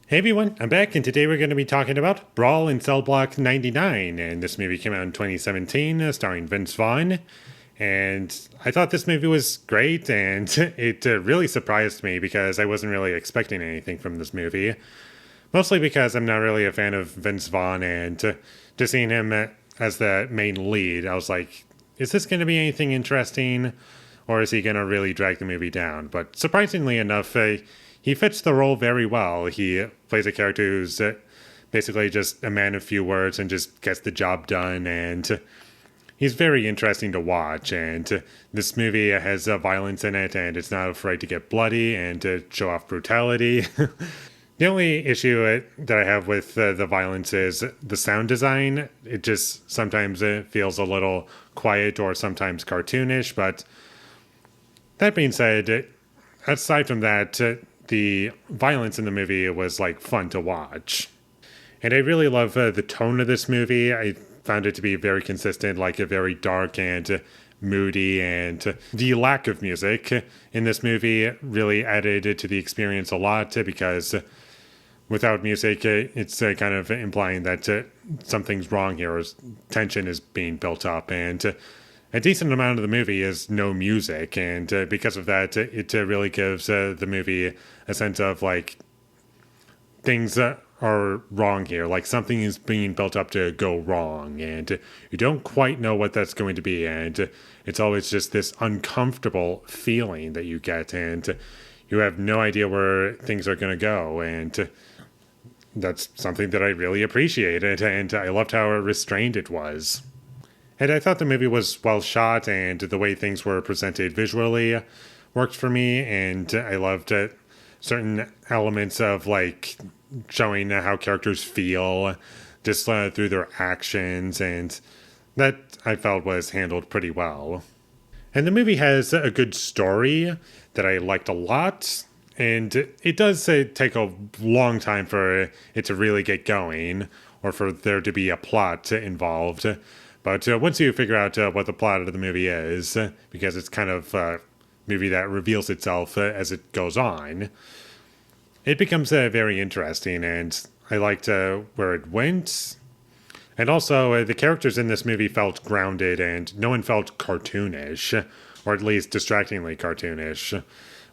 Hey everyone, I'm back, and today we're going to be talking about Brawl in Cell Block 99. And this movie came out in 2017, starring Vince Vaughn. And I thought this movie was great, and it really surprised me because I wasn't really expecting anything from this movie. Mostly because I'm not really a fan of Vince Vaughn, and just seeing him as the main lead, I was like, is this going to be anything interesting? Or is he going to really drag the movie down? But surprisingly enough, he fits the role very well. He plays a character who's basically just a man of few words and just gets the job done, and he's very interesting to watch. And this movie has violence in it, and it's not afraid to get bloody and to show off brutality. The only issue that I have with the violence is the sound design. It just sometimes feels a little quiet or sometimes cartoonish, but that being said, aside from that, the violence in the movie was like fun to watch. And I really love the tone of this movie. I found it to be very consistent, like a very dark and moody, and the lack of music in this movie really added to the experience a lot because without music, it's kind of implying that something's wrong here, or tension is being built up, and a decent amount of the movie is no music, and because of that, it really gives the movie a sense of like things are wrong here, like something is being built up to go wrong, and you don't quite know what that's going to be, and it's always just this uncomfortable feeling that you get, and you have no idea where things are going to go, and that's something that I really appreciated, and I loved how restrained it was. And I thought the movie was well shot, and the way things were presented visually worked for me, and I loved certain elements of like showing how characters feel just through their actions, and that I felt was handled pretty well. And the movie has a good story that I liked a lot, and it does take a long time for it to really get going, or for there to be a plot involved. But once you figure out what the plot of the movie is, because it's kind of a movie that reveals itself as it goes on, it becomes very interesting, and I liked where it went. And also, the characters in this movie felt grounded, and no one felt cartoonish, or at least distractingly cartoonish,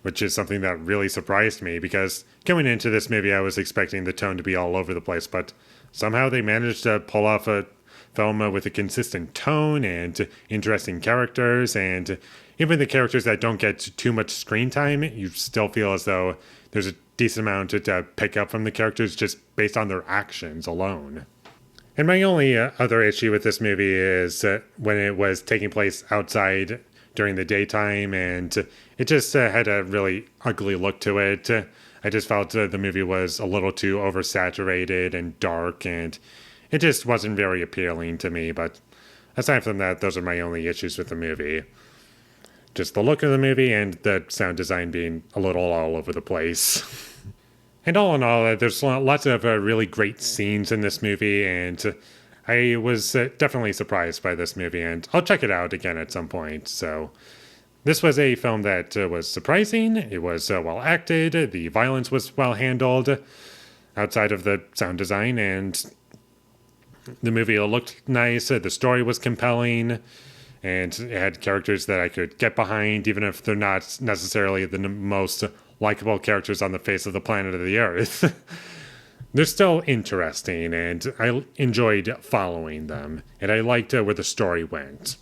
which is something that really surprised me, because going into this movie, I was expecting the tone to be all over the place, but somehow they managed to pull off a film with a consistent tone and interesting characters, and even the characters that don't get too much screen time, you still feel as though there's a decent amount to pick up from the characters just based on their actions alone. And my only other issue with this movie is when it was taking place outside during the daytime, and it just had a really ugly look to it. I just felt the movie was a little too oversaturated and dark, and it just wasn't very appealing to me. But aside from that, those are my only issues with the movie. Just the look of the movie and the sound design being a little all over the place. And all in all, there's lots of really great scenes in this movie, and I was definitely surprised by this movie, and I'll check it out again at some point. So this was a film that was surprising. It was well acted. The violence was well handled outside of the sound design, and the movie looked nice. The story was compelling, and it had characters that I could get behind, even if they're not necessarily the most likable characters on the face of the planet of the Earth. They're still interesting, and I enjoyed following them, and I liked where the story went.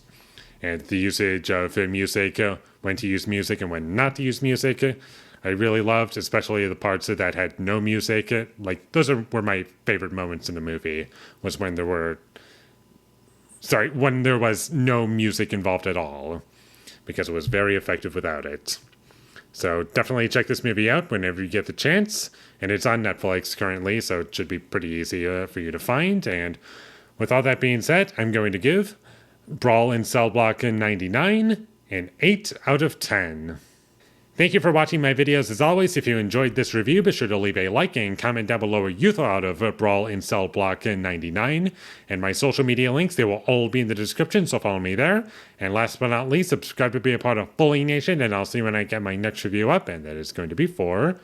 And the usage of music, when to use music and when not to use music, I really loved, especially the parts that had no music. Like, those were my favorite moments in the movie, was when when there was no music involved at all, because it was very effective without it. So definitely check this movie out whenever you get the chance, and it's on Netflix currently, so it should be pretty easy for you to find. And with all that being said, I'm going to give Brawl in Cell Block 99 an 8 out of 10. Thank you for watching my videos. As always, if you enjoyed this review, be sure to leave a like and comment down below what you thought of Brawl in Cell Block 99. And my social media links, they will all be in the description, so follow me there. And last but not least, subscribe to be a part of Foley Nation, and I'll see you when I get my next review up, and that is going to be for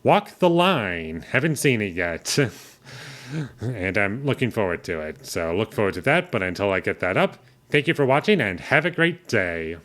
Walk the Line. Haven't seen it yet. And I'm looking forward to it. So look forward to that. But until I get that up, thank you for watching and have a great day.